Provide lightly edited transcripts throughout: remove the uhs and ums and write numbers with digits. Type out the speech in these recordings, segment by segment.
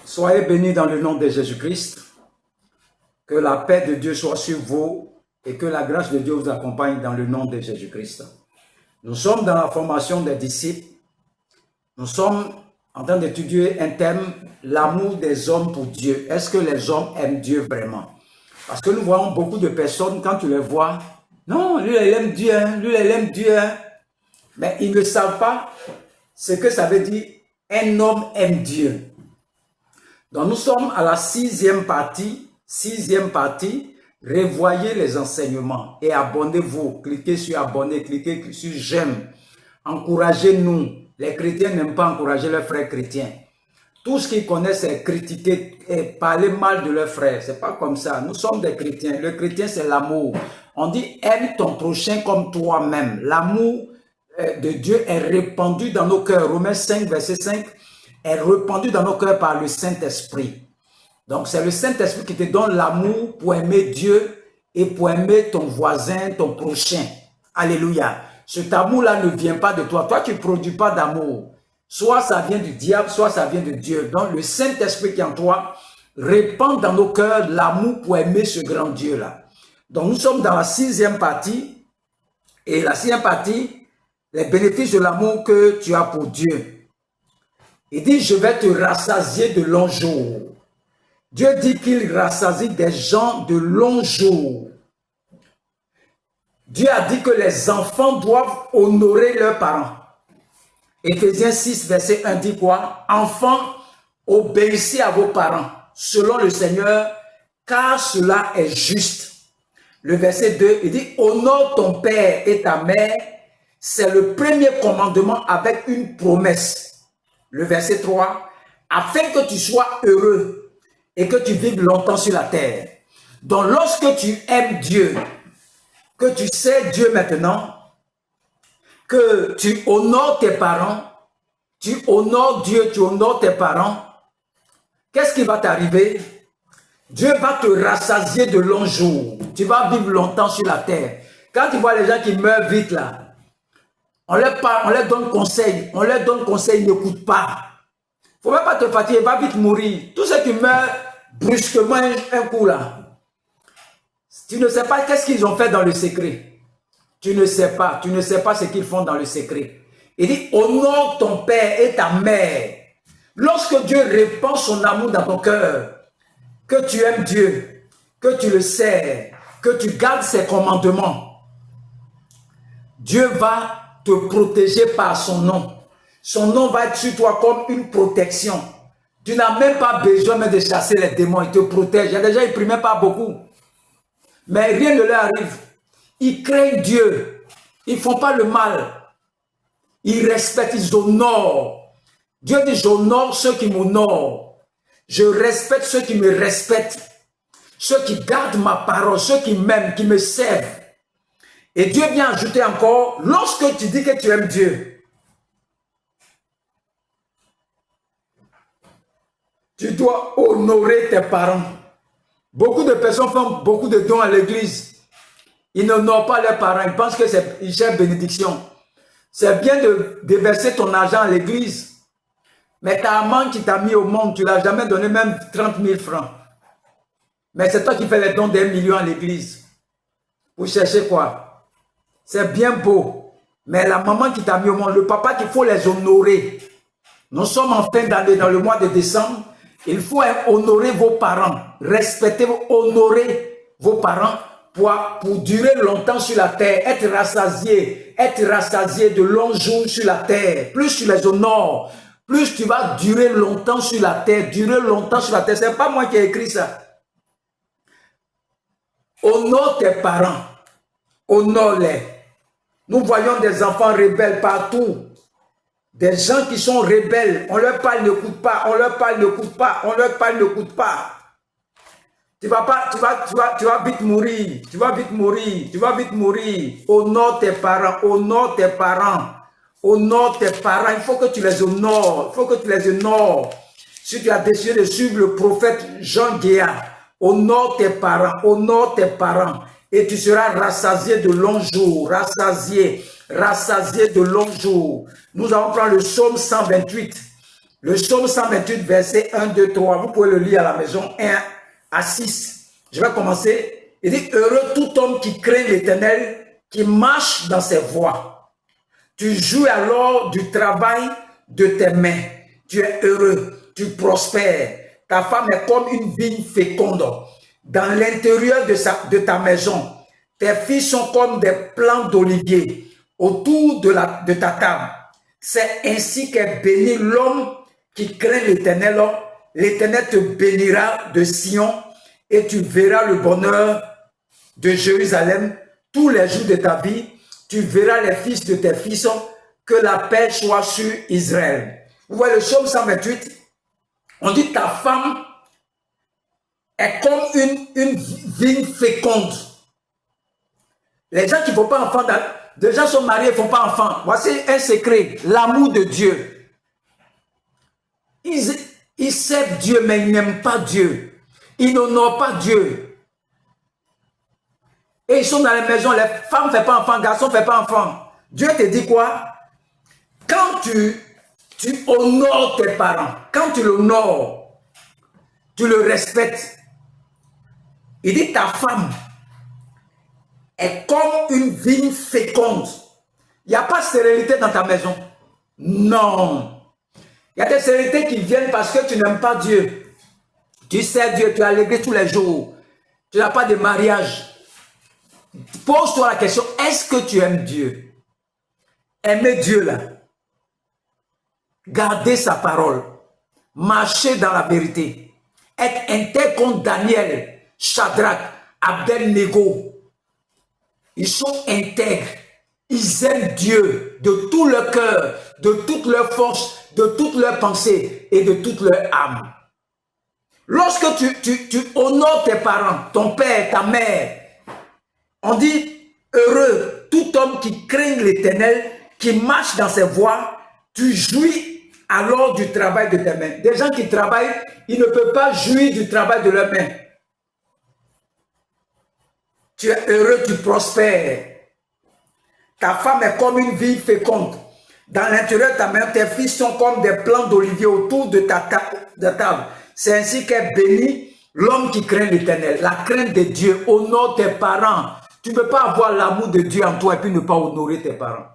Soyez bénis dans le nom de Jésus-Christ. Que la paix de Dieu soit sur vous et que la grâce de Dieu vous accompagne dans le nom de Jésus-Christ. Nous sommes dans la formation des disciples. Nous sommes en train d'étudier un thème, l'amour des hommes pour Dieu. Est-ce que les hommes aiment Dieu vraiment? Parce que nous voyons beaucoup de personnes, quand tu les vois, non, lui, il aime Dieu, lui, il aime Dieu. Mais ils ne savent pas ce que ça veut dire, un homme aime Dieu. Donc nous sommes à la sixième partie, revoyez les enseignements et abonnez-vous, cliquez sur abonner, cliquez sur j'aime, encouragez-nous. Les chrétiens n'aiment pas encourager leurs frères chrétiens. Tout ce qu'ils connaissent, c'est critiquer et parler mal de leurs frères. C'est pas comme ça. Nous sommes des chrétiens. Le chrétien, c'est l'amour. On dit aime ton prochain comme toi-même. L'amour de Dieu est répandu dans nos cœurs. Romains 5, verset 5 est répandu dans nos cœurs par le Saint-Esprit. Donc, c'est le Saint-Esprit qui te donne l'amour pour aimer Dieu et pour aimer ton voisin, ton prochain. Alléluia. Cet amour-là ne vient pas de toi. Toi, tu ne produis pas d'amour. Soit ça vient du diable, soit ça vient de Dieu. Donc, le Saint-Esprit qui est en toi répand dans nos cœurs l'amour pour aimer ce grand Dieu-là. Donc, nous sommes dans la sixième partie. Et la sixième partie, les bénéfices de l'amour que tu as pour Dieu. Il dit, je vais te rassasier de longs jours. Dieu dit qu'il rassasie des gens de longs jours. Dieu a dit que les enfants doivent honorer leurs parents. Éphésiens 6, verset 1 dit quoi? Enfants, obéissez à vos parents, selon le Seigneur, car cela est juste. Le verset 2, il dit, honore ton père et ta mère, c'est le premier commandement avec une promesse. Le verset 3, afin que tu sois heureux et que tu vives longtemps sur la terre. Donc lorsque tu aimes Dieu, que tu sais Dieu maintenant, que tu honores tes parents, tu honores Dieu, tu honores tes parents, qu'est-ce qui va t'arriver? Dieu va te rassasier de longs jours. Tu vas vivre longtemps sur la terre. Quand tu vois les gens qui meurent vite là, on leur parle, on leur donne conseil, ils n'écoutent pas. Il ne faut même pas te fatiguer, va vite mourir. Tous ceux qui meurent brusquement un coup là, tu ne sais pas qu'est-ce qu'ils ont fait dans le secret. Tu ne sais pas ce qu'ils font dans le secret. Il dit, honore ton père et ta mère. Lorsque Dieu répand son amour dans ton cœur, que tu aimes Dieu, que tu le sers, que tu gardes ses commandements, Dieu va te protéger par son nom. Son nom va être sur toi comme une protection. Tu n'as même pas besoin de chasser les démons, il te protège. Il y a des gens, ils ne prient même pas beaucoup. Mais rien ne leur arrive. Ils craignent Dieu. Ils ne font pas le mal. Ils respectent, ils honorent. Dieu dit, j'honore ceux qui m'honorent. Je respecte ceux qui me respectent. Ceux qui gardent ma parole, ceux qui m'aiment, qui me servent. Et Dieu vient ajouter encore, lorsque tu dis que tu aimes Dieu, tu dois honorer tes parents. Beaucoup de personnes font beaucoup de dons à l'église. Ils n'honorent pas leurs parents. Ils pensent qu'ils cherchent bénédiction. C'est bien de déverser ton argent à l'église. Mais ta maman qui t'a mis au monde, tu ne l'as jamais donné même 30 000 francs. Mais c'est toi qui fais les dons d'1 million à l'église. Vous cherchez quoi? C'est bien beau. Mais la maman qui t'a mis au monde, le papa qu'il faut les honorer. Nous sommes en fin d'année, dans le mois de décembre. Il faut honorer vos parents, respecter, honorer vos parents pour durer longtemps sur la terre, être rassasié de longs jours sur la terre. Plus tu les honores, plus tu vas durer longtemps sur la terre, Ce n'est pas moi qui ai écrit ça. Honore tes parents, honore-les. Nous voyons des enfants rebelles partout. Des gens qui sont rebelles, on leur parle, n'écoute pas, on leur parle, n'écoute pas, on leur parle, n'écoute pas. Tu vas vite mourir, tu vas vite mourir. Honore tes parents, il faut que tu les honores, Si tu as décidé de suivre le prophète Jean Guéa, honore tes parents, et tu seras rassasié de longs jours, rassasié de longs jours. Nous allons prendre le psaume 128. Le psaume 128, verset 1, 2, 3. Vous pouvez le lire à la maison, 1 à 6. Je vais commencer. Il dit, heureux tout homme qui craint l'Éternel, qui marche dans ses voies. Tu jouis alors du travail de tes mains. Tu es heureux, tu prospères. Ta femme est comme une vigne féconde dans l'intérieur de ta maison. Tes filles sont comme des plants d'olivier autour de ta table. C'est ainsi qu'est béni l'homme qui craint l'Éternel. L'Éternel te bénira de Sion et tu verras le bonheur de Jérusalem tous les jours de ta vie. Tu verras les fils de tes fils, que la paix soit sur Israël. Vous voyez le psaume 128, on dit ta femme est comme une vigne féconde. Les gens qui ne font pas enfant, des gens sont mariés, ils ne font pas enfant. Voici un secret, l'amour de Dieu. Ils servent Dieu, mais ils n'aiment pas Dieu. Ils n'honorent pas Dieu. Et ils sont dans les maisons, les femmes ne font pas enfant, les garçons ne font pas enfant. Dieu te dit quoi? Quand tu honores tes parents, quand tu l'honores, tu le respectes. Il dit ta femme est comme une vigne féconde. Il n'y a pas de stérilité dans ta maison. Non. Il y a des stérilités qui viennent parce que tu n'aimes pas Dieu. Tu sais Dieu, tu as l'église tous les jours. Tu n'as pas de mariage. Pose-toi la question, est-ce que tu aimes Dieu? Aimer Dieu là. Garder sa parole. Marcher dans la vérité. Être intègre contre Daniel, Shadrach, Abednego. Ils sont intègres. Ils aiment Dieu de tout leur cœur, de toute leur force, de toute leur pensée et de toute leur âme. Lorsque tu honores tes parents, ton père, ta mère, on dit heureux tout homme qui craint l'Éternel, qui marche dans ses voies, tu jouis alors du travail de tes mains. Des gens qui travaillent, ils ne peuvent pas jouir du travail de leurs mains. Tu es heureux, tu prospères. Ta femme est comme une vigne féconde. Dans l'intérieur de ta main, tes fils sont comme des plants d'olivier autour de ta table. C'est ainsi qu'est béni l'homme qui craint l'Éternel. La crainte de Dieu, honore tes parents. Tu ne peux pas avoir l'amour de Dieu en toi et puis ne pas honorer tes parents.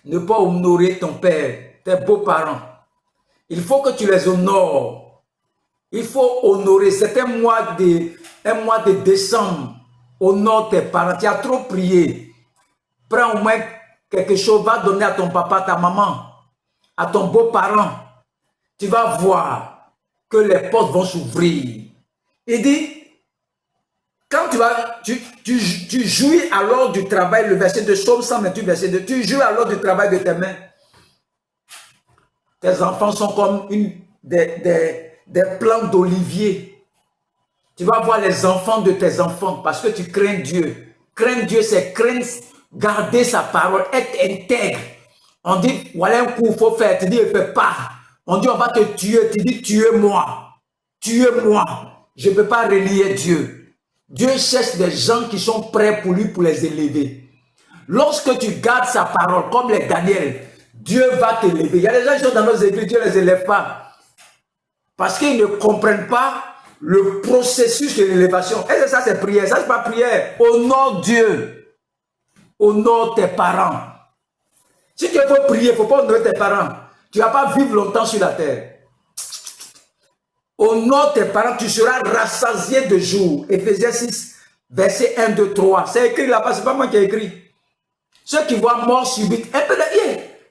Ne pas honorer ton père, tes beaux-parents. Il faut que tu les honores. Il faut honorer. C'est un mois de décembre. Honore tes parents. Tu as trop prié. Prends au moins quelque chose. Va donner à ton papa, ta maman, à ton beau-parent. Tu vas voir que les portes vont s'ouvrir. Il dit, quand tu jouis alors du travail, le verset de Psaume 128, verset 2, tu jouis alors du travail de tes mains. Tes enfants sont comme des plants d'olivier. Tu vas voir les enfants de tes enfants parce que tu crains Dieu. Craindre Dieu, c'est craindre, garder sa parole, être intègre. On dit, voilà un coup, il faut faire. Tu dis, ne fais pas. On dit, on va te tuer. Tu dis, tuez-moi. Tuez-moi. Je ne peux pas relier Dieu. Dieu cherche des gens qui sont prêts pour lui, pour les élever. Lorsque tu gardes sa parole, comme les Daniel, Dieu va t'élever. Il y a des gens qui sont dans nos églises, Dieu ne les élève pas. Parce qu'ils ne comprennent pas le processus de l'élévation. Et ça, c'est prière. Ça, c'est pas prière. Honore Dieu. Honore tes parents. Si tu veux prier, il ne faut pas honorer tes parents. Tu ne vas pas vivre longtemps sur la terre. Honore tes parents, tu seras rassasié de jour. Éphésiens 6, verset 1, 2, 3. C'est écrit là-bas, ce n'est pas moi qui ai écrit. Ceux qui voient mort subite, un peu de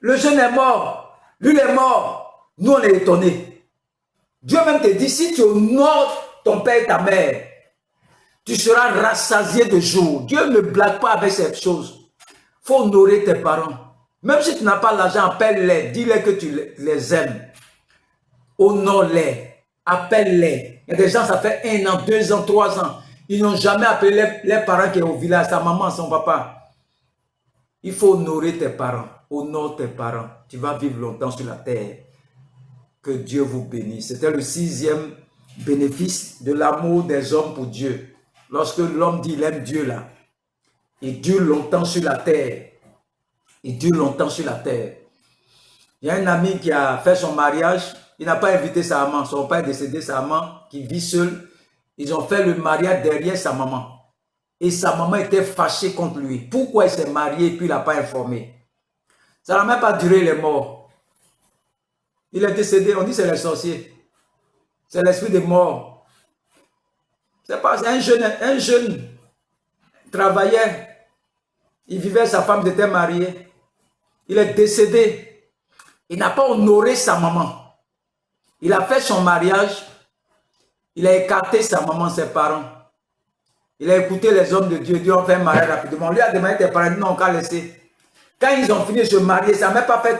le jeune est mort, lui il est mort. Nous on est étonnés. Dieu même te dit, si tu honores ton père et ta mère, tu seras rassasié de jour. Dieu ne blague pas avec ces choses. Il faut honorer tes parents. Même si tu n'as pas l'argent, appelle-les, dis-les que tu les aimes. Honore-les, appelle-les. Il y a des gens, ça fait 1 an, 2 ans, 3 ans. Ils n'ont jamais appelé les parents qui sont au village, sa maman, son papa. Il faut honorer tes parents. Honore tes parents. Tu vas vivre longtemps sur la terre. Que Dieu vous bénisse. C'était le 6e bénéfice de l'amour des hommes pour Dieu. Lorsque l'homme dit il aime Dieu là, il dure longtemps sur la terre. Il dure longtemps sur la terre. Il y a un ami qui a fait son mariage. Il n'a pas invité sa maman. Son père est décédé, sa maman qui vit seule. Ils ont fait le mariage derrière sa maman. Et sa maman était fâchée contre lui. Pourquoi il s'est marié et puis il n'a pas informé? Ça n'a même pas duré, il est mort. Il est décédé, on dit c'est le sorcier. C'est l'esprit de mort. C'est pas un jeune travaillait. Il vivait, sa femme était mariée. Il est décédé. Il n'a pas honoré sa maman. Il a fait son mariage. Il a écarté sa maman, ses parents. Il a écouté les hommes de Dieu. Dieu a fait un mariage rapidement. On lui a demandé tes parents, non, on va laisser. Quand ils ont fini de se marier, ça n'a même pas fait.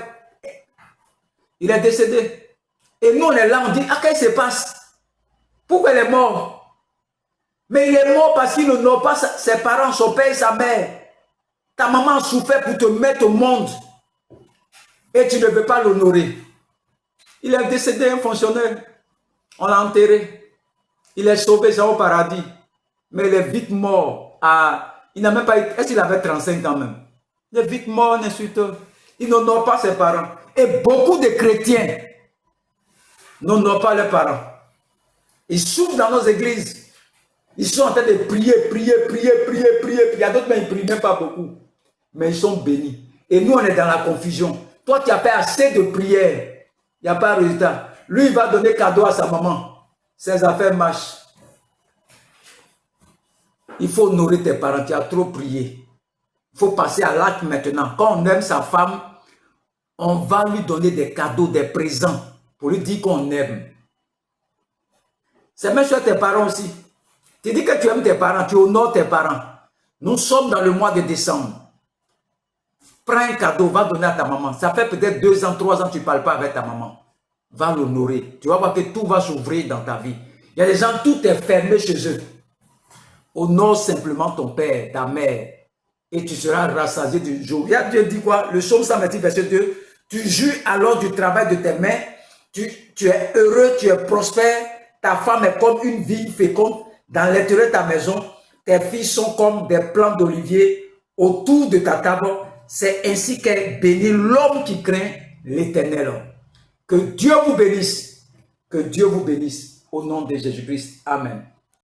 Il est décédé. Et nous, on est là, on dit, ah, qu'est-ce qui se passe? Pourquoi il est mort? Mais il est mort parce qu'il n'honore pas ses parents, son père et sa mère. Ta maman a souffert pour te mettre au monde. Et tu ne veux pas l'honorer. Il est décédé, un fonctionnaire. On l'a enterré. Il est sauvé, ça au paradis. Mais il est vite mort. Il n'a même pas été. Est-ce qu'il avait 35 ans même? Il est vite mort, un insulteur. Il n'honore pas ses parents. Et beaucoup de chrétiens n'honorent pas leurs parents. Ils souffrent dans nos églises. Ils sont en train de prier. Il y a d'autres, mais ils ne prient même pas beaucoup. Mais ils sont bénis. Et nous, on est dans la confusion. Toi, tu as fait assez de prières. Il n'y a pas de résultat. Lui, il va donner cadeau à sa maman. Ses affaires marchent. Il faut honorer tes parents. Tu as trop prié. Il faut passer à l'acte maintenant. Quand on aime sa femme, on va lui donner des cadeaux, des présents, pour lui dire qu'on aime. C'est même sur tes parents aussi. Tu dis que tu aimes tes parents, tu honores tes parents. Nous sommes dans le mois de décembre. Prends un cadeau, va donner à ta maman. Ça fait peut-être 2 ans, 3 ans que tu ne parles pas avec ta maman. Va l'honorer. Tu vas voir que tout va s'ouvrir dans ta vie. Il y a des gens, tout est fermé chez eux. Honore simplement ton père, ta mère. Et tu seras rassasié du jour. Il y a Dieu dit quoi? Le psaume 128, verset 2. Tu jouis alors du travail de tes mains. Tu es heureux, tu es prospère. Ta femme est comme une vigne féconde dans l'intérieur de ta maison. Tes filles sont comme des plants d'olivier autour de ta table. C'est ainsi qu'est béni l'homme qui craint l'Éternel. Que Dieu vous bénisse. Que Dieu vous bénisse. Au nom de Jésus-Christ. Amen.